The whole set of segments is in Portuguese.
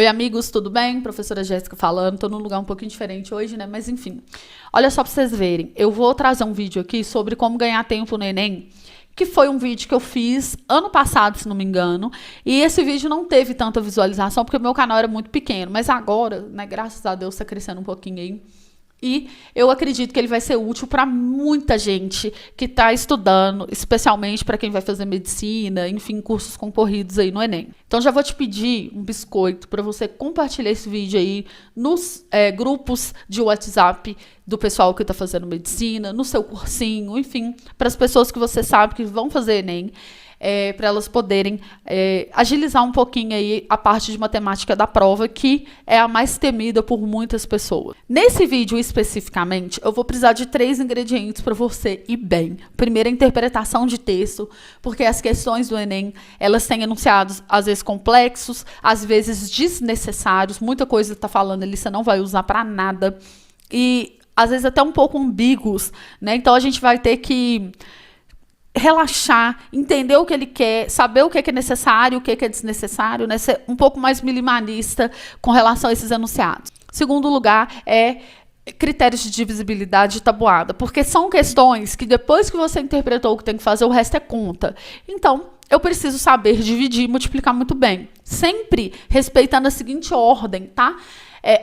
Oi, amigos, tudo bem? Professora Jéssica falando. Tô num lugar um pouquinho diferente hoje, né? Mas enfim. Olha só para vocês verem. Eu vou trazer um vídeo aqui sobre como ganhar tempo no Enem, que foi um vídeo que eu fiz ano passado, se não me engano. E esse vídeo não teve tanta visualização, porque o meu canal era muito pequeno. Mas agora, né, graças a Deus, tá crescendo um pouquinho aí. E eu acredito que ele vai ser útil para muita gente que está estudando, especialmente para quem vai fazer medicina, enfim, cursos concorridos aí no Enem. Então já vou te pedir um biscoito para você compartilhar esse vídeo aí nos grupos de WhatsApp do pessoal que está fazendo medicina, no seu cursinho, enfim, para as pessoas que você sabe que vão fazer Enem. Para elas poderem agilizar um pouquinho aí a parte de matemática da prova, que é a mais temida por muitas pessoas. Nesse vídeo especificamente, eu vou precisar de 3 ingredientes para você ir bem. Primeiro, a interpretação de texto, porque as questões do Enem, elas têm enunciados às vezes complexos, às vezes desnecessários, muita coisa que está falando ali você não vai usar para nada, e às vezes até um pouco ambíguos, né? Então a gente vai ter que relaxar, entender o que ele quer, saber o que é necessário, o que é desnecessário, né? Ser um pouco mais minimalista com relação a esses enunciados. Segundo lugar, critérios de divisibilidade e tabuada, porque são questões que depois que você interpretou o que tem que fazer, o resto é conta. Então, eu preciso saber dividir e multiplicar muito bem, sempre respeitando a seguinte ordem, tá?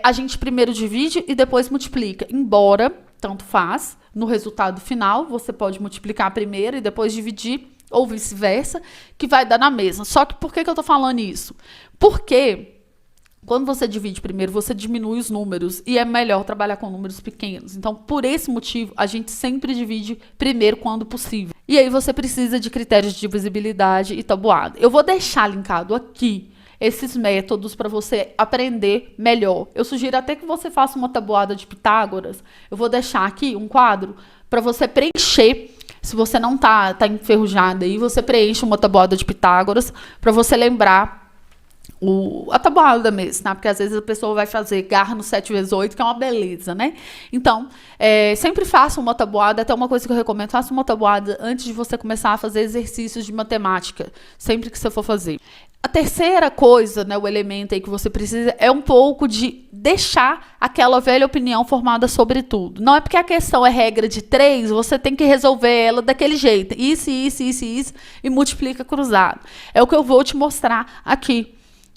A gente primeiro divide e depois multiplica, embora tanto faz. No resultado final, você pode multiplicar primeiro e depois dividir, ou vice-versa, que vai dar na mesma. Só que por que eu estou falando isso? Porque quando você divide primeiro, você diminui os números e é melhor trabalhar com números pequenos. Então, por esse motivo, a gente sempre divide primeiro quando possível. E aí você precisa de critérios de divisibilidade e tabuada. Eu vou deixar linkado aqui esses métodos para você aprender melhor. Eu sugiro até que você faça uma tabuada de Pitágoras. Eu vou deixar aqui um quadro para você preencher. Se você não tá enferrujada aí, você preenche uma tabuada de Pitágoras para você lembrar a tabuada mesmo, tá? Porque às vezes a pessoa vai fazer garra no 7 vezes 8, que é uma beleza, né? Então, sempre faça uma tabuada, até uma coisa que eu recomendo, faça uma tabuada antes de você começar a fazer exercícios de matemática, sempre que você for fazer. A terceira coisa, né, o elemento aí que você precisa é um pouco de deixar aquela velha opinião formada sobre tudo. Não é porque a questão é regra de 3, você tem que resolver ela daquele jeito. Isso, e multiplica cruzado. É o que eu vou te mostrar aqui.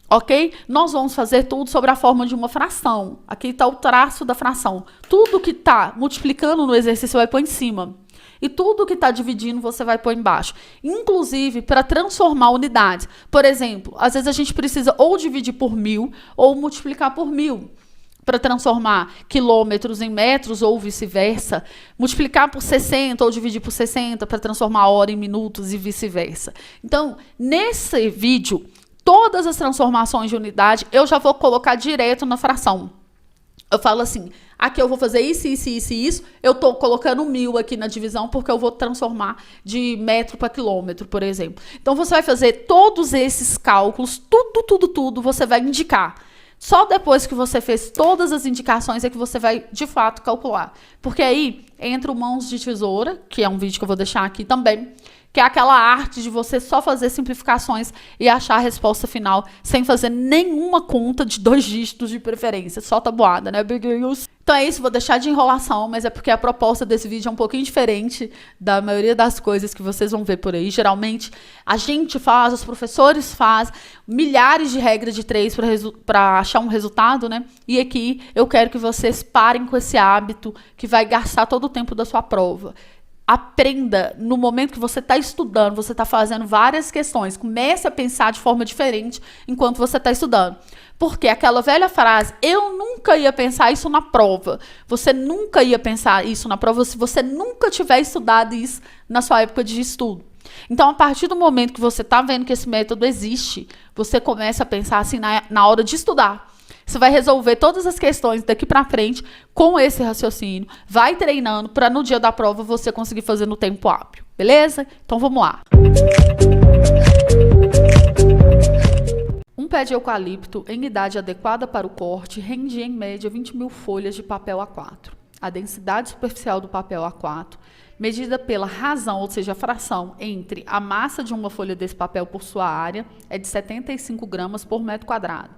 Ok? Nós vamos fazer tudo sobre a forma de uma fração. Aqui está o traço da fração. Tudo que está multiplicando no exercício vai pôr em cima. E tudo que está dividindo você vai pôr embaixo. Inclusive para transformar unidades. Por exemplo, às vezes a gente precisa ou dividir por 1000 ou multiplicar por 1000. Para transformar quilômetros em metros ou vice-versa. Multiplicar por 60 ou dividir por 60 para transformar hora em minutos e vice-versa. Então, nesse vídeo, todas as transformações de unidade eu já vou colocar direto na fração. Eu falo assim, aqui eu vou fazer isso. Eu estou colocando 1000 aqui na divisão porque eu vou transformar de metro para quilômetro, por exemplo. Então, você vai fazer todos esses cálculos, tudo, você vai indicar. Só depois que você fez todas as indicações é que você vai, de fato, calcular. Porque aí entra o mãos de tesoura, que é um vídeo que eu vou deixar aqui também, que é aquela arte de você só fazer simplificações e achar a resposta final sem fazer nenhuma conta de 2 dígitos de preferência, só tabuada, né, Biguinhos? Então é isso, vou deixar de enrolação, mas é porque a proposta desse vídeo é um pouquinho diferente da maioria das coisas que vocês vão ver por aí. Geralmente, a gente faz, os professores fazem milhares de regras de 3 para achar um resultado, né? E aqui eu quero que vocês parem com esse hábito que vai gastar todo o tempo da sua prova. Aprenda no momento que você está estudando, você está fazendo várias questões. Comece a pensar de forma diferente enquanto você está estudando. Porque aquela velha frase, eu nunca ia pensar isso na prova. Você nunca ia pensar isso na prova se você nunca tiver estudado isso na sua época de estudo. Então, a partir do momento que você está vendo que esse método existe, você começa a pensar assim na hora de estudar. Você vai resolver todas as questões daqui para frente com esse raciocínio. Vai treinando para no dia da prova você conseguir fazer no tempo hábil. Beleza? Então vamos lá. Um pé de eucalipto em idade adequada para o corte rendia em média 20.000 folhas de papel A4. A densidade superficial do papel A4 medida pela razão, ou seja, a fração entre a massa de uma folha desse papel por sua área é de 75 gramas por metro quadrado.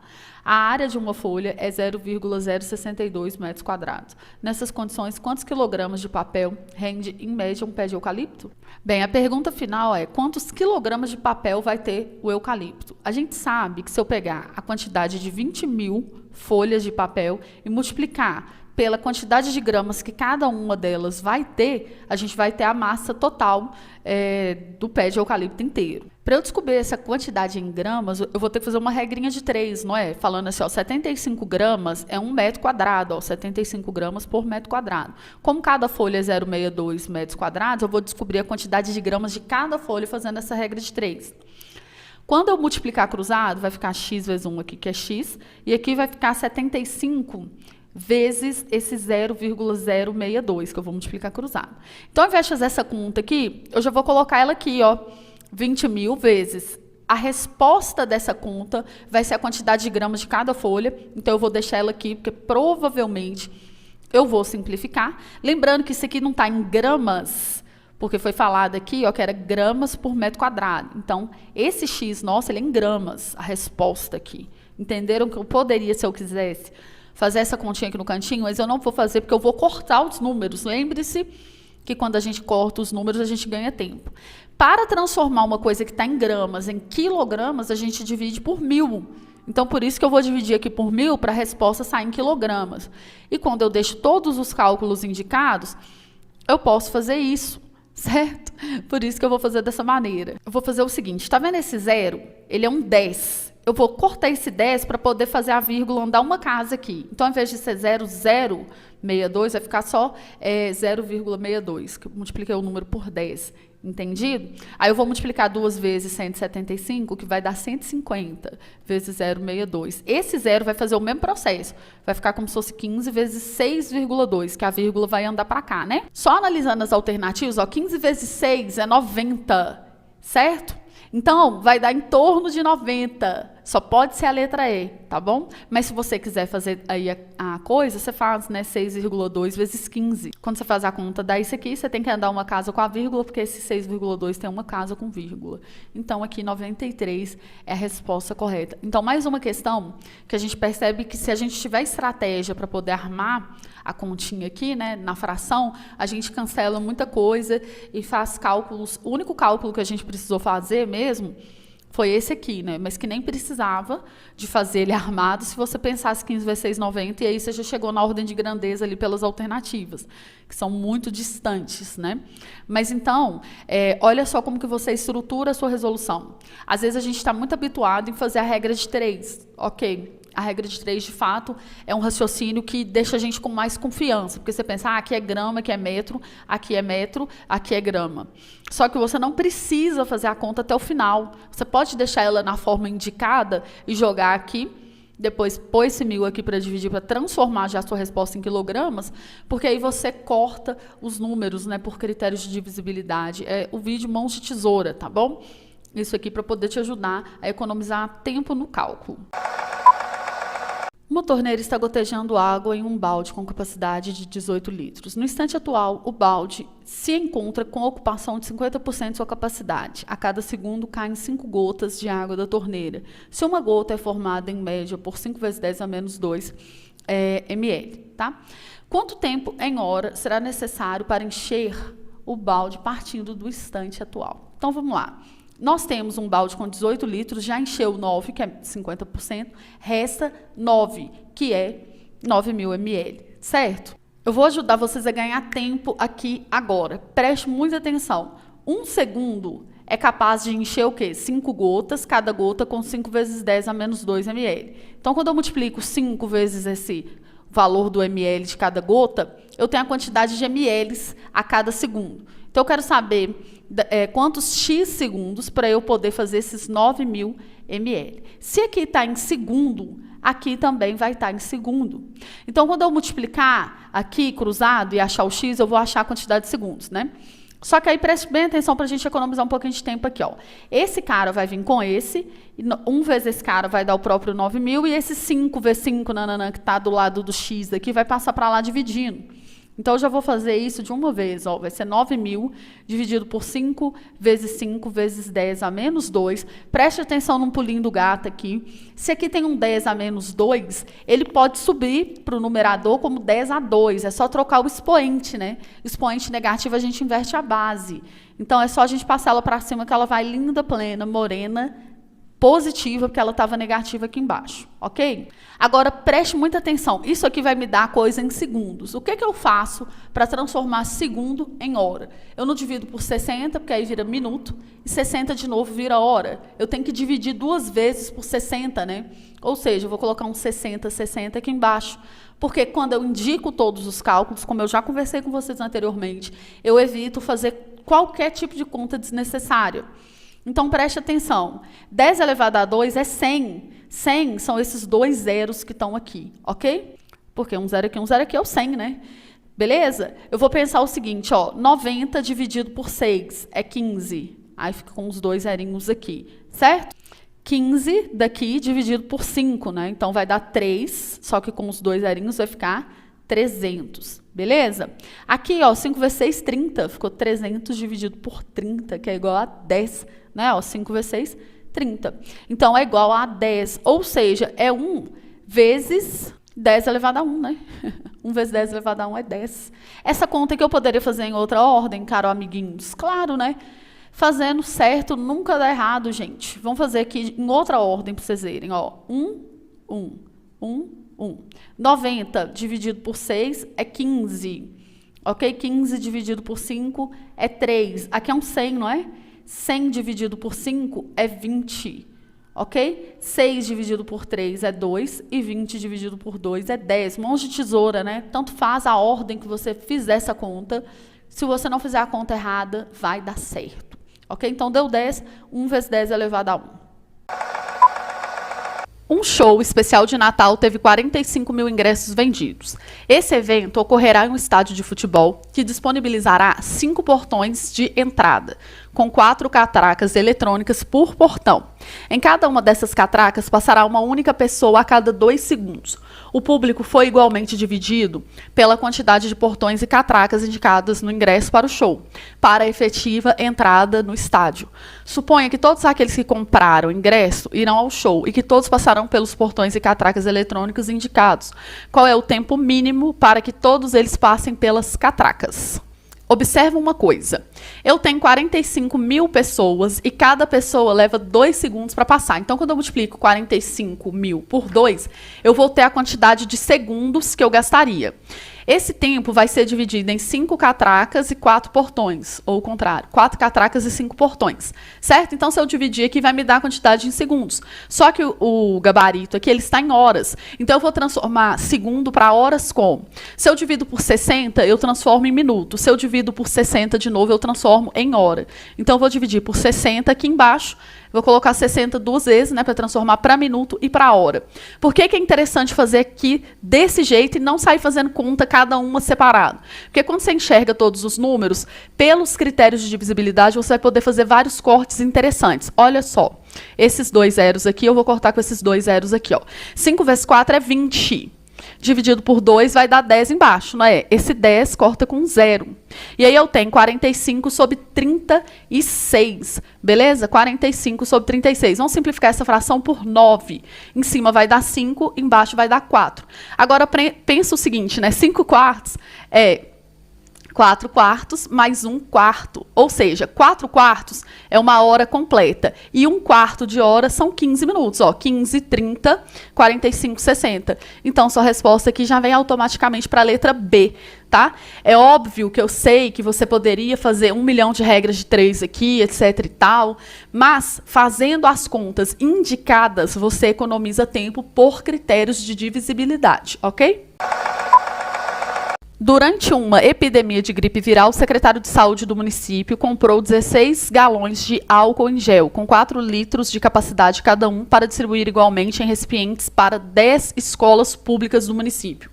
A área de uma folha é 0,062 metros quadrados. Nessas condições, quantos quilogramas de papel rende, em média, um pé de eucalipto? Bem, a pergunta final é: quantos quilogramas de papel vai ter o eucalipto? A gente sabe que se eu pegar a quantidade de 20.000 folhas de papel e multiplicar pela quantidade de gramas que cada uma delas vai ter, a gente vai ter a massa total do pé de eucalipto inteiro. Para eu descobrir essa quantidade em gramas, eu vou ter que fazer uma regrinha de 3, não é? Falando assim, ó, 75 gramas é 1 metro quadrado, ó, 75 gramas por metro quadrado. Como cada folha é 0,62 metros quadrados, eu vou descobrir a quantidade de gramas de cada folha fazendo essa regra de 3. Quando eu multiplicar cruzado, vai ficar x vezes 1 aqui, que é x, e aqui vai ficar 75 vezes esse 0,062, que eu vou multiplicar cruzado. Então, ao invés de fazer essa conta aqui, eu já vou colocar ela aqui, ó, 20.000 vezes. A resposta dessa conta vai ser a quantidade de gramas de cada folha, então eu vou deixar ela aqui, porque provavelmente eu vou simplificar. Lembrando que isso aqui não está em gramas, porque foi falado aqui, ó, que era gramas por metro quadrado. Então, esse x nosso, ele é em gramas, a resposta aqui. Entenderam que eu poderia, se eu quisesse, fazer essa continha aqui no cantinho, mas eu não vou fazer porque eu vou cortar os números. Lembre-se que quando a gente corta os números, a gente ganha tempo. Para transformar uma coisa que está em gramas em quilogramas, a gente divide por 1.000. Então, por isso que eu vou dividir aqui por 1.000 para a resposta sair em quilogramas. E quando eu deixo todos os cálculos indicados, eu posso fazer isso, certo? Por isso que eu vou fazer dessa maneira. Eu vou fazer o seguinte, está vendo esse 0? Ele é um 10. Eu vou cortar esse 10 para poder fazer a vírgula andar uma casa aqui. Então, ao invés de ser 0,062, vai ficar só 0,62, que eu multipliquei o número por 10. Entendido? Aí eu vou multiplicar 2 vezes 175, que vai dar 150 vezes 0,62. Esse 0 vai fazer o mesmo processo. Vai ficar como se fosse 15 vezes 6,2, que a vírgula vai andar para cá, né? Só analisando as alternativas, ó, 15 vezes 6 é 90, certo? Então, vai dar em torno de 90. Só pode ser a letra E, tá bom? Mas se você quiser fazer aí a coisa, você faz, né, 6,2 vezes 15. Quando você faz a conta, dá isso aqui, você tem que andar uma casa com a vírgula, porque esse 6,2 tem uma casa com vírgula. Então, aqui 93 é a resposta correta. Então, mais uma questão que a gente percebe que se a gente tiver estratégia para poder armar a continha aqui, né, na fração, a gente cancela muita coisa e faz cálculos. O único cálculo que a gente precisou fazer mesmo foi esse aqui, né? Mas que nem precisava de fazer ele armado se você pensasse 15 vezes 6, 90, e aí você já chegou na ordem de grandeza ali pelas alternativas, que são muito distantes, né? Mas então, olha só como que você estrutura a sua resolução. Às vezes a gente está muito habituado em fazer a regra de 3, ok? A regra de 3, de fato, é um raciocínio que deixa a gente com mais confiança, porque você pensa, aqui é grama, aqui é metro, aqui é grama. Só que você não precisa fazer a conta até o final. Você pode deixar ela na forma indicada e jogar aqui, depois pôr esse 1.000 aqui para dividir, para transformar já a sua resposta em quilogramas, porque aí você corta os números, né, por critérios de divisibilidade. É o vídeo mãos de tesoura, tá bom? Isso aqui para poder te ajudar a economizar tempo no cálculo. Uma torneira está gotejando água em um balde com capacidade de 18 litros. No instante atual, o balde se encontra com ocupação de 50% de sua capacidade. A cada segundo caem 5 gotas de água da torneira. Se uma gota é formada em média por 5 vezes 10 a menos 2 ml. Tá? Quanto tempo em hora será necessário para encher o balde partindo do instante atual? Então vamos lá. Nós temos um balde com 18 litros, já encheu 9, que é 50%, resta 9, que é 9.000 ml, certo? Eu vou ajudar vocês a ganhar tempo aqui agora. Preste muita atenção. 1 segundo é capaz de encher o quê? 5 gotas, cada gota com 5 vezes 10 a menos 2 ml. Então, quando eu multiplico 5 vezes esse valor do ml de cada gota, eu tenho a quantidade de ml a cada segundo. Então, eu quero saber quantos x segundos para eu poder fazer esses 9.000 ml. Se aqui está em segundo, aqui também vai estar em segundo. Então, quando eu multiplicar aqui cruzado e achar o x, eu vou achar a quantidade de segundos, né? Só que aí preste bem atenção para a gente economizar um pouquinho de tempo aqui, ó. Esse cara vai vir com esse, 1 vezes esse cara vai dar o próprio 9.000, e esse 5 vezes 5, nananã, que está do lado do x aqui, vai passar para lá dividindo. Então, eu já vou fazer isso de uma vez. Ó, vai ser 9.000 dividido por 5 vezes 5 vezes 10 a menos 2. Preste atenção num pulinho do gato aqui. Se aqui tem um 10 a menos 2, ele pode subir para o numerador como 10 a 2. É só trocar o expoente, né? O expoente negativo, a gente inverte a base. Então, é só a gente passar ela para cima que ela vai linda, plena, morena, positiva, porque ela estava negativa aqui embaixo, ok? Agora, preste muita atenção. Isso aqui vai me dar coisa em segundos. O que eu faço para transformar segundo em hora? Eu não divido por 60, porque aí vira minuto, e 60 de novo vira hora. Eu tenho que dividir 2 vezes por 60, né? Ou seja, eu vou colocar um 60, 60 aqui embaixo, porque quando eu indico todos os cálculos, como eu já conversei com vocês anteriormente, eu evito fazer qualquer tipo de conta desnecessária. Então, preste atenção. 10 elevado a 2 é 100. 100 são esses 2 zeros que estão aqui, ok? Porque um zero aqui é o 100, né? Beleza? Eu vou pensar o seguinte, ó, 90 dividido por 6 é 15. Aí fica com os 2 zerinhos aqui, certo? 15 daqui dividido por 5, né? Então, vai dar 3, só que com os 2 zerinhos vai ficar 300. Beleza? Aqui, ó, 5 vezes 6, 30. Ficou 300 dividido por 30, que é igual a 10. Né? Ó, 5 vezes 6, 30. Então, é igual a 10. Ou seja, é 1 vezes 10 elevado a 1, né? 1 vezes 10 elevado a 1 é 10. Essa conta que eu poderia fazer em outra ordem, caro amiguinhos. Claro, né? Fazendo certo nunca dá errado, gente. Vamos fazer aqui em outra ordem para vocês verem. Ó, 1, 1, 1, 1. 90 dividido por 6 é 15. Ok? 15 dividido por 5 é 3. Aqui é um 100, não é? 100 dividido por 5 é 20, ok? 6 dividido por 3 é 2 e 20 dividido por 2 é 10. Mãos de tesoura, né? Tanto faz a ordem que você fizer essa conta. Se você não fizer a conta errada, vai dar certo, ok? Então, deu 10, 1 vezes 10 elevado a 1. Um show especial de Natal teve 45.000 ingressos vendidos. Esse evento ocorrerá em um estádio de futebol que disponibilizará 5 portões de entrada, com 4 catracas eletrônicas por portão. Em cada uma dessas catracas passará uma única pessoa a cada 2 segundos. O público foi igualmente dividido pela quantidade de portões e catracas indicadas no ingresso para o show, para a efetiva entrada no estádio. Suponha que todos aqueles que compraram ingresso irão ao show e que todos passarão pelos portões e catracas eletrônicos indicados. Qual é o tempo mínimo para que todos eles passem pelas catracas? Observa uma coisa, eu tenho 45.000 pessoas e cada pessoa leva 2 segundos para passar. Então, quando eu multiplico 45.000 por 2, eu vou ter a quantidade de segundos que eu gastaria. Esse tempo vai ser dividido em 5 catracas e 4 portões, ou o contrário, 4 catracas e 5 portões, certo? Então, se eu dividir aqui, vai me dar a quantidade em segundos. Só que o gabarito aqui, ele está em horas. Então, eu vou transformar segundo para horas como? Se eu divido por 60, eu transformo em minuto. Se eu divido por 60 de novo, eu transformo em hora. Então, eu vou dividir por 60 aqui embaixo. Vou colocar 60 2 vezes, né, para transformar para minuto e para hora. Por que é interessante fazer aqui desse jeito e não sair fazendo conta cada uma separado? Porque quando você enxerga todos os números, pelos critérios de divisibilidade, você vai poder fazer vários cortes interessantes. Olha só, esses 2 zeros aqui, eu vou cortar com esses 2 zeros aqui. Ó. 5 vezes 4 é 20. Dividido por 2 vai dar 10 embaixo, não é? Esse 10 corta com 0. E aí eu tenho 45 sobre 36, beleza? 45 sobre 36. Vamos simplificar essa fração por 9. Em cima vai dar 5, embaixo vai dar 4. Agora, pensa o seguinte, né? 5 quartos é 4 quartos mais 1 quarto. Ou seja, 4 quartos é uma hora completa. E 1 quarto de hora são 15 minutos. Ó, 15, 30, 45, 60. Então, sua resposta aqui já vem automaticamente para a letra B. Tá? É óbvio que eu sei que você poderia fazer 1 milhão de regras de 3 aqui, etc e tal. Mas, fazendo as contas indicadas, você economiza tempo por critérios de divisibilidade. Ok? Durante uma epidemia de gripe viral, o secretário de saúde do município comprou 16 galões de álcool em gel, com 4 litros de capacidade cada um, para distribuir igualmente em recipientes para 10 escolas públicas do município.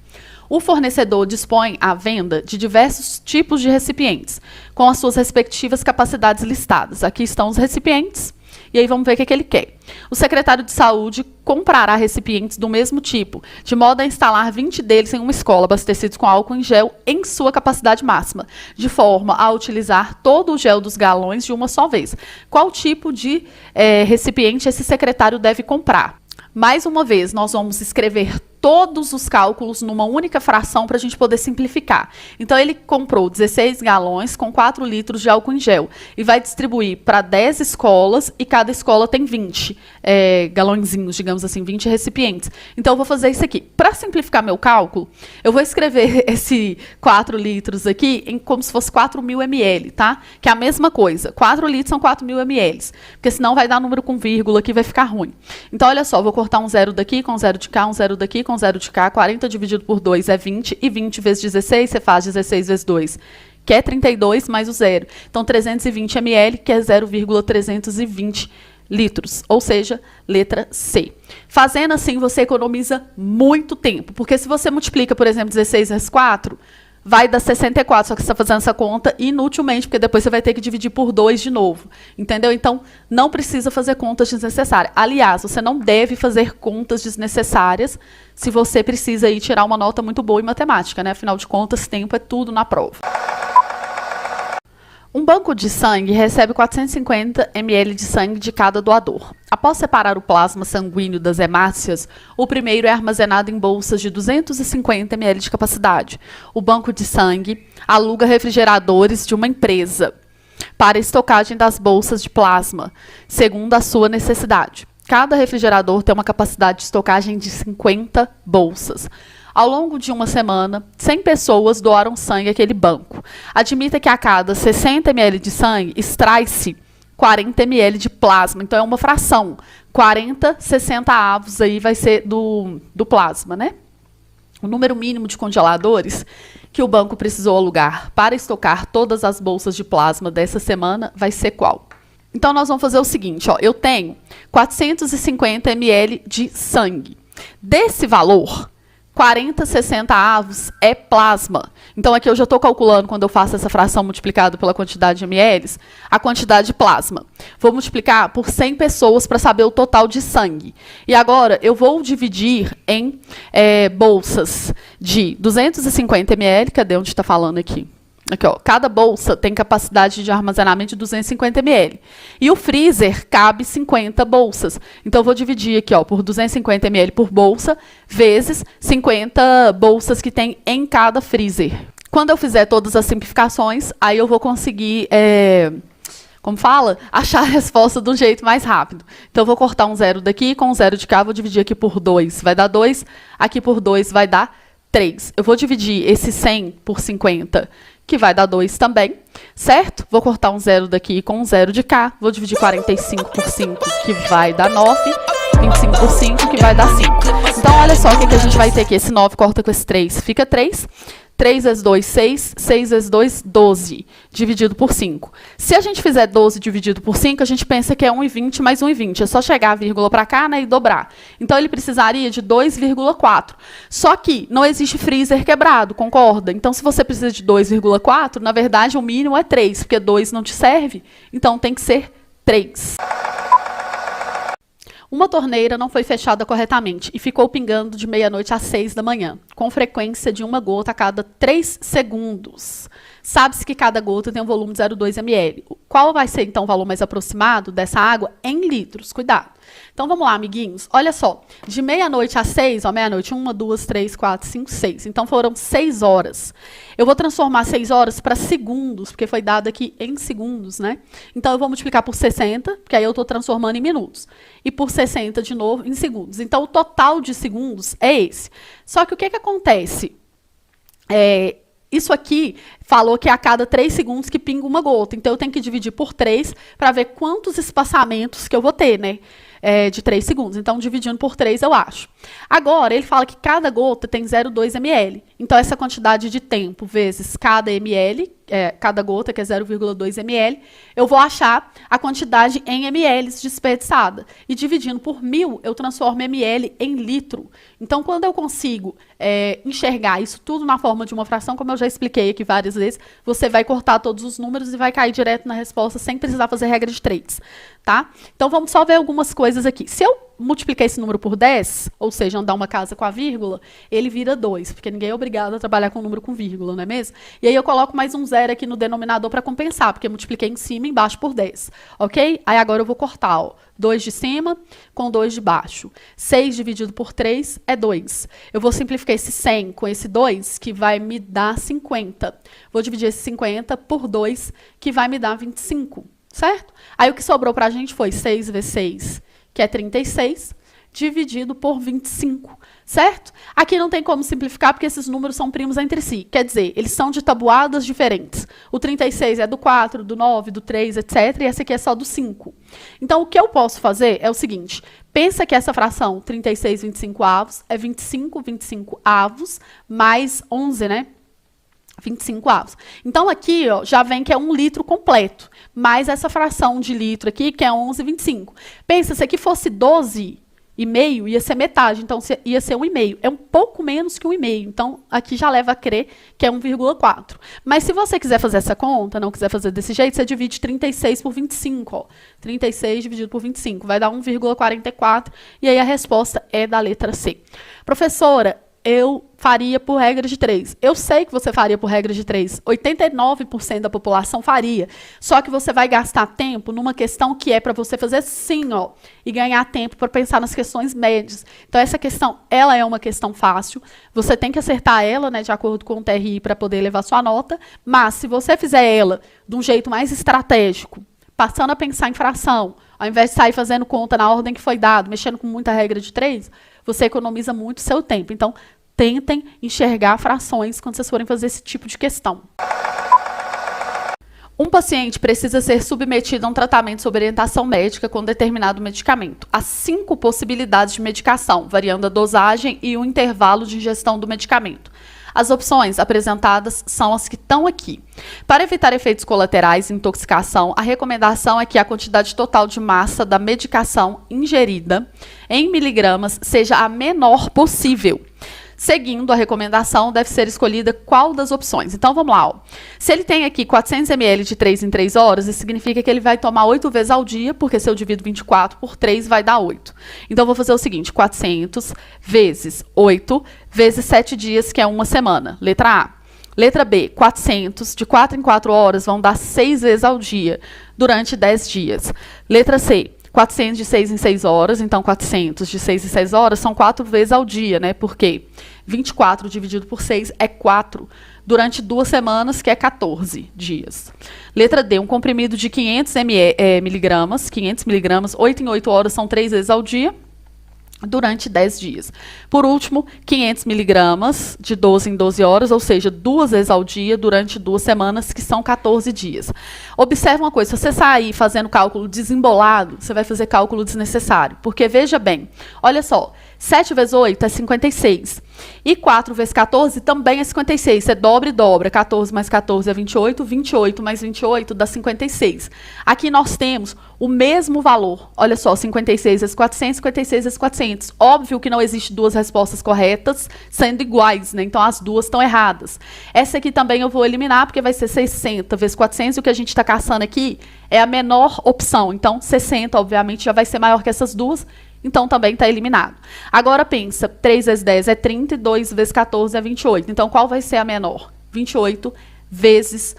O fornecedor dispõe à venda de diversos tipos de recipientes, com as suas respectivas capacidades listadas. Aqui estão os recipientes. E aí vamos ver o que ele quer. o secretário de saúde comprará recipientes do mesmo tipo, de modo a instalar 20 deles em uma escola, abastecidos com álcool em gel em sua capacidade máxima, de forma a utilizar todo o gel dos galões de uma só vez. Qual tipo de recipiente esse secretário deve comprar? Mais uma vez, nós vamos escrever todos os cálculos numa única fração para a gente poder simplificar. Então, ele comprou 16 galões com 4 litros de álcool em gel e vai distribuir para 10 escolas e cada escola tem 20 galõezinhos, digamos assim, 20 recipientes. Então, eu vou fazer isso aqui. Para simplificar meu cálculo, eu vou escrever esse 4 litros aqui em como se fosse 4.000 ml, tá? Que é a mesma coisa. 4 litros são 4.000 ml, porque senão vai dar número com vírgula que vai ficar ruim. Então, olha só, vou cortar um zero daqui com zero de cá, um zero daqui com zero de cá, 40 dividido por 2 é 20, e 20 vezes 16, você faz 16 vezes 2, que é 32 mais o zero. Então, 320 ml, que é 0,320 litros, ou seja, letra C. Fazendo assim, você economiza muito tempo, porque se você multiplica, por exemplo, 16 vezes 4, vai dar 64, só que você está fazendo essa conta inutilmente, porque depois você vai ter que dividir por 2 de novo. Entendeu? Então, não precisa fazer contas desnecessárias. Aliás, você não deve fazer contas desnecessárias se você precisa aí tirar uma nota muito boa em matemática, né? Afinal de contas, tempo é tudo na prova. Um banco de sangue recebe 450 ml de sangue de cada doador. Após separar o plasma sanguíneo das hemácias, o primeiro é armazenado em bolsas de 250 ml de capacidade. O banco de sangue aluga refrigeradores de uma empresa para estocagem das bolsas de plasma, segundo a sua necessidade. Cada refrigerador tem uma capacidade de estocagem de 50 bolsas. Ao longo de uma semana, 100 pessoas doaram sangue àquele banco. Admita que a cada 60 ml de sangue, extrai-se 40 ml de plasma. Então, é uma fração. 40, 60 avos aí vai ser do plasma, né? O número mínimo de congeladores que o banco precisou alugar para estocar todas as bolsas de plasma dessa semana vai ser qual? Então, nós vamos fazer o seguinte, ó, eu tenho 450 ml de sangue. Desse valor, 40, 60 avos é plasma. Então, aqui eu já estou calculando, quando eu faço essa fração multiplicada pela quantidade de ml, a quantidade de plasma. Vou multiplicar por 100 pessoas para saber o total de sangue. E agora, eu vou dividir em bolsas de 250 ml. Cadê onde está falando aqui? Aqui, ó, cada bolsa tem capacidade de armazenamento de 250 ml. E o freezer cabe 50 bolsas. Então, eu vou dividir aqui, ó, por 250 ml por bolsa, vezes 50 bolsas que tem em cada freezer. Quando eu fizer todas as simplificações, aí eu vou conseguir, como fala? Achar a resposta de um jeito mais rápido. Então, eu vou cortar um zero daqui com um zero de cá, vou dividir aqui por 2, vai dar 2. Aqui por 2 vai dar 3. Eu vou dividir esse 100 por 50, que vai dar 2 também, certo? Vou cortar um zero daqui com um zero de cá. Vou dividir 45 por 5, que vai dar 9. 25 por 5, que vai dar 5. Então, olha só o que a gente vai ter aqui. Esse 9 corta com esse 3, fica 3. 3 vezes 2, 6. 6 vezes 2, 12, dividido por 5. Se a gente fizer 12 dividido por 5, a gente pensa que é 1,20 mais 1,20. É só chegar a vírgula para cá, né, e dobrar. Então, ele precisaria de 2,4. Só que não existe freezer quebrado, concorda? Então, se você precisa de 2,4, na verdade, o mínimo é 3, porque 2 não te serve. Então, tem que ser 3. Uma torneira não foi fechada corretamente e ficou pingando de meia-noite às 6 da manhã, com frequência de uma gota a cada 3 segundos. Sabe-se que cada gota tem um volume de 0,2 ml. Qual vai ser, então, o valor mais aproximado dessa água em litros? Cuidado. Então, vamos lá, amiguinhos. Olha só, de meia-noite às 6, ó, meia-noite, 1, 2, 3, 4, 5, 6. Então, foram 6 horas. Eu vou transformar 6 horas para segundos, porque foi dado aqui em segundos, né? Então, eu vou multiplicar por 60, porque aí eu estou transformando em minutos. E por 60, de novo, em segundos. Então, o total de segundos é esse. Só que o que acontece? Isso aqui falou que é a cada 3 segundos que pinga uma gota. Então, eu tenho que dividir por 3 para ver quantos espaçamentos que eu vou ter, né? De 3 segundos. Então, dividindo por 3, eu acho. Agora, ele fala que cada gota tem 0,2 ml. Então, essa quantidade de tempo vezes cada ml, cada gota, que é 0,2 ml, eu vou achar a quantidade em ml desperdiçada. E dividindo por 1000, eu transformo ml em litro. Então, quando eu consigo enxergar isso tudo na forma de uma fração, como eu já expliquei aqui várias vezes, você vai cortar todos os números e vai cair direto na resposta sem precisar fazer regra de 3, tá? Então, vamos só ver algumas coisas aqui. Se eu multiplicar esse número por 10, ou seja, andar uma casa com a vírgula, ele vira 2, porque ninguém é obrigado a trabalhar com um número com vírgula, não é mesmo? E aí eu coloco mais um zero aqui no denominador para compensar, porque eu multipliquei em cima e embaixo por 10, ok? Aí agora eu vou cortar, ó, 2 de cima com 2 de baixo. 6 dividido por 3 é 2. Eu vou simplificar esse 100 com esse 2, que vai me dar 50. Vou dividir esse 50 por 2, que vai me dar 25, certo? Aí o que sobrou para a gente foi 6 vezes 6, que é 36, dividido por 25, certo? Aqui não tem como simplificar, porque esses números são primos entre si. Quer dizer, eles são de tabuadas diferentes. O 36 é do 4, do 9, do 3, etc. E essa aqui é só do 5. Então, o que eu posso fazer é o seguinte. Pensa que essa fração, 36, 25 avos, é 25, 25 avos, mais 11, né? 25 avos. Então, aqui, ó, já vem que é 1 litro completo, mais essa fração de litro aqui, que é 11,25. Pensa, se aqui fosse 12,5, ia ser metade, então ia ser 1,5. É um pouco menos que 1,5, então aqui já leva a crer que é 1,4. Mas se você quiser fazer essa conta, não quiser fazer desse jeito, você divide 36 por 25, ó. 36 dividido por 25, vai dar 1,44, e aí a resposta é da letra C. Professora, eu faria por regra de 3. Eu sei que você faria por regra de 3. 89% da população faria. Só que você vai gastar tempo numa questão que é para você fazer assim, ó, e ganhar tempo para pensar nas questões médias. Então, essa questão, ela é uma questão fácil. Você tem que acertar ela, né, de acordo com o TRI, para poder levar sua nota. Mas, se você fizer ela de um jeito mais estratégico, passando a pensar em fração, ao invés de sair fazendo conta na ordem que foi dado, mexendo com muita regra de 3, você economiza muito seu tempo. Então, tentem enxergar frações quando vocês forem fazer esse tipo de questão. Um paciente precisa ser submetido a um tratamento sob orientação médica com determinado medicamento. Há 5 possibilidades de medicação, variando a dosagem e o intervalo de ingestão do medicamento. As opções apresentadas são as que estão aqui. Para evitar efeitos colaterais e intoxicação, a recomendação é que a quantidade total de massa da medicação ingerida em miligramas seja a menor possível. Seguindo a recomendação, deve ser escolhida qual das opções. Então, vamos lá. Ó. Se ele tem aqui 400 ml de 3 em 3 horas, isso significa que ele vai tomar 8 vezes ao dia, porque se eu divido 24 por 3, vai dar 8. Então, eu vou fazer o seguinte, 400 vezes 8 vezes 7 dias, que é uma semana. Letra A. Letra B, 400 de 4 em 4 horas vão dar 6 vezes ao dia, durante 10 dias. Letra C. 400 de 6 em 6 horas, então 400 de 6 em 6 horas são 4 vezes ao dia, né? Porque 24 dividido por 6 é 4, durante 2 semanas, que é 14 dias. Letra D, um comprimido de 500 miligramas, 8 em 8 horas são 3 vezes ao dia, durante 10 dias. Por último, 500 miligramas de 12 em 12 horas, ou seja, 2 vezes ao dia durante 2 semanas, que são 14 dias. Observe uma coisa, se você sair fazendo cálculo desembolado, você vai fazer cálculo desnecessário. Porque, veja bem, olha só, 7 vezes 8 é 56. E 4 vezes 14 também é 56. Você dobra e dobra. 14 mais 14 é 28. 28 mais 28 dá 56. Aqui nós temos o mesmo valor. Olha só, 56 vezes 400, 56 vezes 400. Óbvio que não existe 2 respostas corretas sendo iguais, né? Então, as 2 estão erradas. Essa aqui também eu vou eliminar, porque vai ser 60 vezes 400. E o que a gente está caçando aqui é a menor opção. Então, 60, obviamente, já vai ser maior que essas 2. Então, também está eliminado. Agora, pensa, 3 vezes 10 é 30 e 2 vezes 14 é 28. Então, qual vai ser a menor? 28 vezes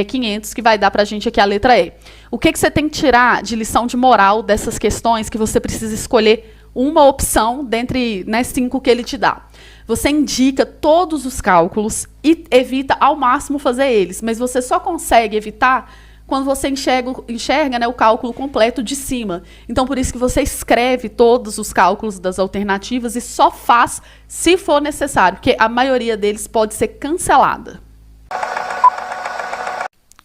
500, que vai dar para a gente aqui a letra E. O que você tem que tirar de lição de moral dessas questões, que você precisa escolher uma opção dentre 5 que ele te dá? Você indica todos os cálculos e evita ao máximo fazer eles, mas você só consegue evitar quando você enxerga, né, o cálculo completo de cima. Então, por isso que você escreve todos os cálculos das alternativas e só faz se for necessário, porque a maioria deles pode ser cancelada.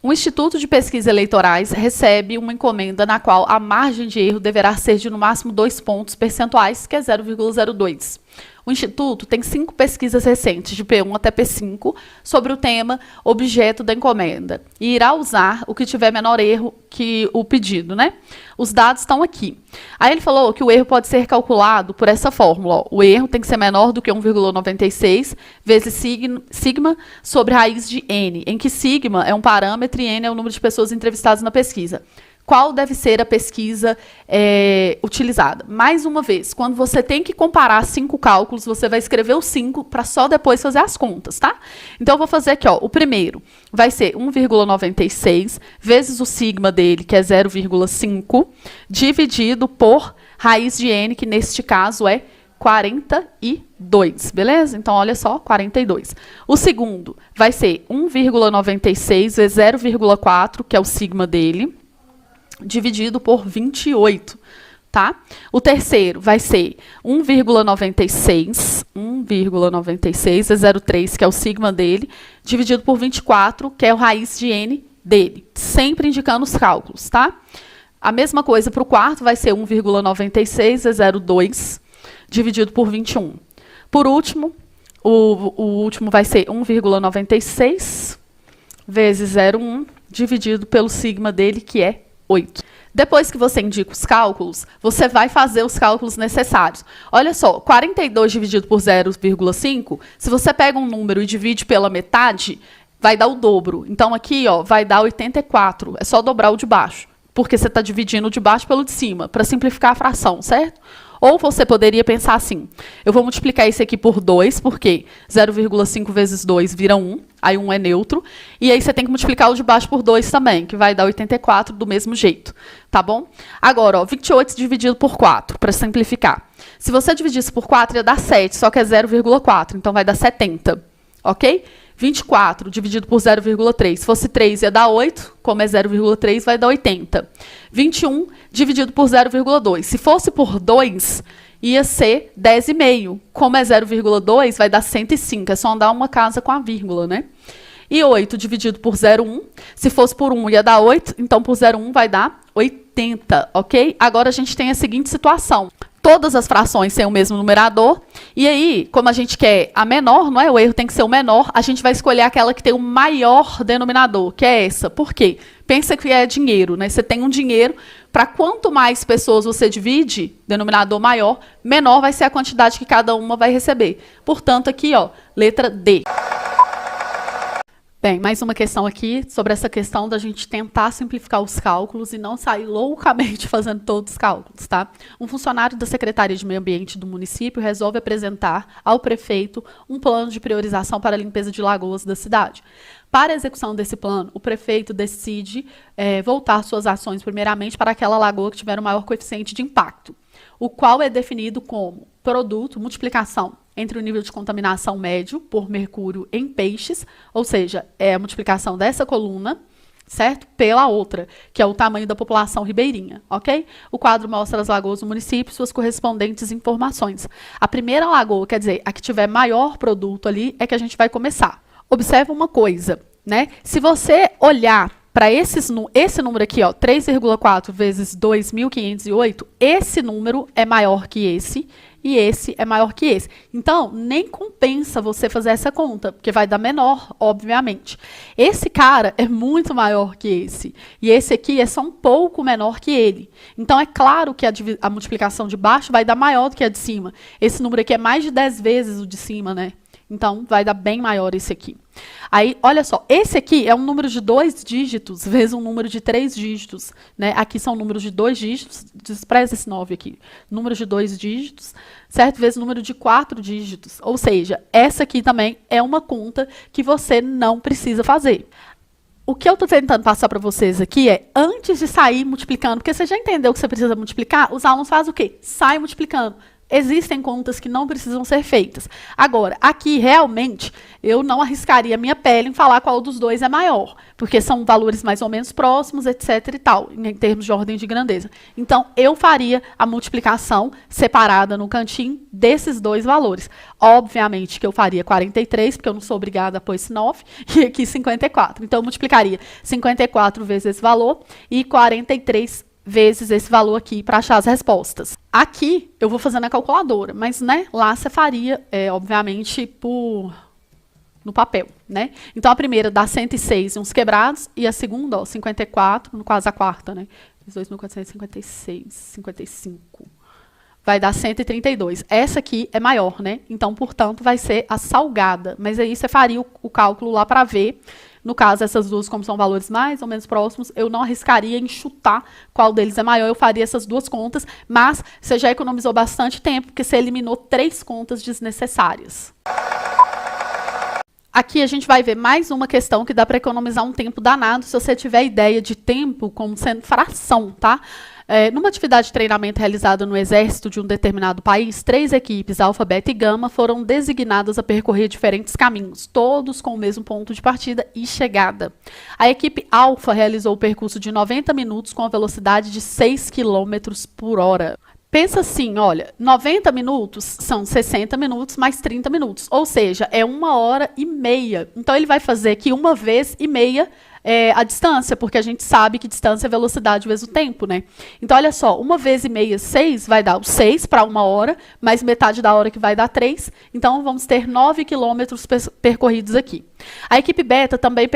O Instituto de Pesquisas Eleitorais recebe uma encomenda na qual a margem de erro deverá ser de no máximo 2 pontos percentuais, que é 0,02. O Instituto tem 5 pesquisas recentes, de P1 até P5, sobre o tema objeto da encomenda, e irá usar o que tiver menor erro que o pedido, né? Os dados estão aqui. Aí ele falou que o erro pode ser calculado por essa fórmula. Ó. O erro tem que ser menor do que 1,96 vezes sigma sobre raiz de n, em que sigma é um parâmetro e n é o número de pessoas entrevistadas na pesquisa. Qual deve ser a pesquisa utilizada? Mais uma vez, quando você tem que comparar 5 cálculos, você vai escrever os 5 para só depois fazer as contas, tá? Então, eu vou fazer aqui, ó, o primeiro vai ser 1,96 vezes o sigma dele, que é 0,5, dividido por raiz de n, que neste caso é 42, beleza? Então, olha só, 42. O segundo vai ser 1,96 vezes 0,4, que é o sigma dele, dividido por 28, tá? O terceiro vai ser 1,96 vezes 0,3, que é o sigma dele, dividido por 24, que é o raiz de n dele, sempre indicando os cálculos, tá? A mesma coisa para o quarto vai ser 1,96 vezes 0,2, dividido por 21. Por último, o último vai ser 1,96 vezes 0,1, dividido pelo sigma dele, que é 8. Depois que você indica os cálculos, você vai fazer os cálculos necessários. Olha só, 42 dividido por 0,5, se você pega um número e divide pela metade, vai dar o dobro. Então, aqui, ó, vai dar 84. É só dobrar o de baixo, porque você está dividindo o de baixo pelo de cima, para simplificar a fração, certo? Ou você poderia pensar assim, eu vou multiplicar esse aqui por 2, porque 0,5 vezes 2 vira 1, aí 1 é neutro, e aí você tem que multiplicar o de baixo por 2 também, que vai dar 84 do mesmo jeito, tá bom? Agora, ó, 28 dividido por 4, para simplificar. Se você dividisse por 4, ia dar 7, só que é 0,4, então vai dar 70, ok? 24 dividido por 0,3. Se fosse 3, ia dar 8. Como é 0,3, vai dar 80. 21 dividido por 0,2. Se fosse por 2, ia ser 10,5. Como é 0,2, vai dar 105. É só andar uma casa com a vírgula, né? E 8 dividido por 0,1. Se fosse por 1, ia dar 8. Então, por 0,1 vai dar 80, ok? Agora, a gente tem a seguinte situação. Todas as frações têm o mesmo numerador, e aí, como a gente quer a menor, não é? O erro tem que ser o menor, a gente vai escolher aquela que tem o maior denominador, que é essa. Por quê? Pensa que é dinheiro, né? Você tem um dinheiro, para quanto mais pessoas você divide, denominador maior, menor vai ser a quantidade que cada uma vai receber. Portanto, aqui, ó, letra D. Bem, mais uma questão aqui sobre essa questão da gente tentar simplificar os cálculos e não sair loucamente fazendo todos os cálculos, tá? Um funcionário da Secretaria de Meio Ambiente do município resolve apresentar ao prefeito um plano de priorização para a limpeza de lagoas da cidade. Para a execução desse plano, o prefeito decide voltar suas ações primeiramente para aquela lagoa que tiver o maior coeficiente de impacto, o qual é definido como produto, multiplicação entre o nível de contaminação médio por mercúrio em peixes, ou seja, é a multiplicação dessa coluna, certo? Pela outra, que é o tamanho da população ribeirinha, ok? O quadro mostra as lagoas do município e suas correspondentes informações. A primeira lagoa, quer dizer, a que tiver maior produto ali, é que a gente vai começar. Observa uma coisa, né? Se você olhar para esse número aqui, ó, 3,4 vezes 2.508, esse número é maior que esse, e esse é maior que esse. Então, nem compensa você fazer essa conta, porque vai dar menor, obviamente. Esse cara é muito maior que esse, e esse aqui é só um pouco menor que ele. Então, é claro que a multiplicação de baixo vai dar maior do que a de cima. Esse número aqui é mais de 10 vezes o de cima, né? Então, vai dar bem maior esse aqui. Aí, olha só, esse aqui é um número de 2 dígitos vezes um número de 3 dígitos, né? Aqui são números de 2 dígitos, despreza esse 9 aqui. Número de 2 dígitos, certo? Vezes número de 4 dígitos. Ou seja, essa aqui também é uma conta que você não precisa fazer. O que eu estou tentando passar para vocês aqui é, antes de sair multiplicando, porque você já entendeu que você precisa multiplicar, os alunos fazem o quê? Sai multiplicando. Existem contas que não precisam ser feitas. Agora, aqui, realmente, eu não arriscaria minha pele em falar qual dos dois é maior, porque são valores mais ou menos próximos, etc. e tal, em termos de ordem de grandeza. Então, eu faria a multiplicação separada no cantinho desses dois valores. Obviamente que eu faria 43, porque eu não sou obrigada a pôr esse 9, e aqui 54. Então, eu multiplicaria 54 vezes esse valor e 43 vezes esse valor aqui para achar as respostas. Aqui eu vou fazer na calculadora, mas né, lá você faria, obviamente, no papel, né? Então a primeira dá 106 e uns quebrados, e a segunda, ó, 54, no quase a quarta, né? 2.456, 55. Vai dar 132. Essa aqui é maior, né? Então, portanto, vai ser a salgada. Mas aí você faria o cálculo lá para ver. No caso, essas duas, como são valores mais ou menos próximos, eu não arriscaria em chutar qual deles é maior. Eu faria essas duas contas, mas você já economizou bastante tempo, porque você eliminou 3 contas desnecessárias. Aqui a gente vai ver mais uma questão que dá para economizar um tempo danado, se você tiver ideia de tempo como sendo fração, tá? Numa atividade de treinamento realizada no exército de um determinado país, 3 equipes, Alfa, Beta e Gama, foram designadas a percorrer diferentes caminhos, todos com o mesmo ponto de partida e chegada. A equipe Alfa realizou o percurso de 90 minutos com a velocidade de 6 km por hora. Pensa assim, olha, 90 minutos são 60 minutos mais 30 minutos, ou seja, é 1h30. Então, ele vai fazer aqui 1 vez e meia a distância, porque a gente sabe que distância é velocidade vezes o tempo, né? Então, olha só, 1 vez e meia, 6, vai dar o 6 para 1 hora, mais metade da hora que vai dar 3. Então, vamos ter 9 quilômetros percorridos aqui. A equipe Beta também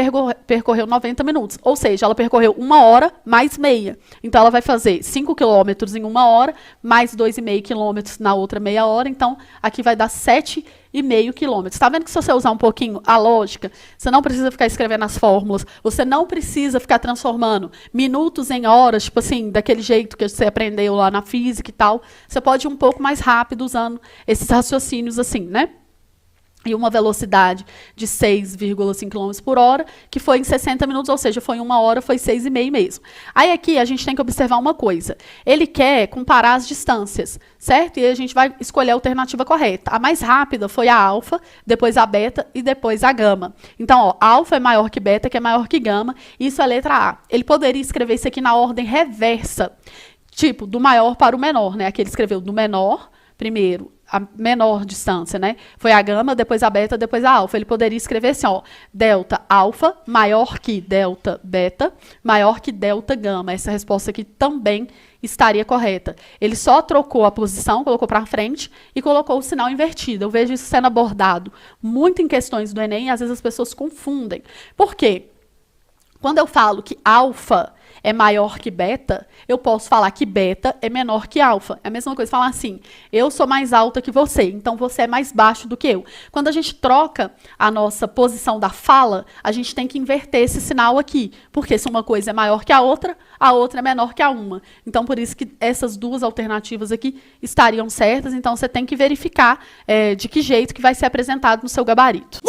percorreu 90 minutos, ou seja, ela percorreu 1 hora mais meia. Então, ela vai fazer 5 quilômetros em 1 hora, mais 2,5 quilômetros na outra meia hora. Então, aqui vai dar 7,5 quilômetros. Tá vendo que se você usar um pouquinho a lógica, você não precisa ficar escrevendo as fórmulas, você não precisa ficar transformando minutos em horas, tipo assim, daquele jeito que você aprendeu lá na física e tal. Você pode ir um pouco mais rápido usando esses raciocínios assim, né? E uma velocidade de 6,5 km por hora, que foi em 60 minutos, ou seja, foi em 1 hora, foi 6,5 mesmo. Aí aqui a gente tem que observar uma coisa. Ele quer comparar as distâncias, certo? E a gente vai escolher a alternativa correta. A mais rápida foi a alfa, depois a beta e depois a gama. Então, ó, alfa é maior que beta, que é maior que gama. Isso é a letra A. Ele poderia escrever isso aqui na ordem reversa, tipo, do maior para o menor, né? Aqui ele escreveu do menor, primeiro, a menor distância, né? Foi a gama, depois a beta, depois a alfa. Ele poderia escrever assim, ó, delta alfa maior que delta beta, maior que delta gama. Essa resposta aqui também estaria correta. Ele só trocou a posição, colocou para frente e colocou o sinal invertido. Eu vejo isso sendo abordado muito em questões do Enem e às vezes as pessoas confundem. Por quê? Quando eu falo que alfa é maior que beta, eu posso falar que beta é menor que alfa. É a mesma coisa falar assim, eu sou mais alta que você, então você é mais baixo do que eu. Quando a gente troca a nossa posição da fala, a gente tem que inverter esse sinal aqui, porque se uma coisa é maior que a outra é menor que a uma. Então, por isso que essas duas alternativas aqui estariam certas, então você tem que verificar de que jeito que vai ser apresentado no seu gabarito.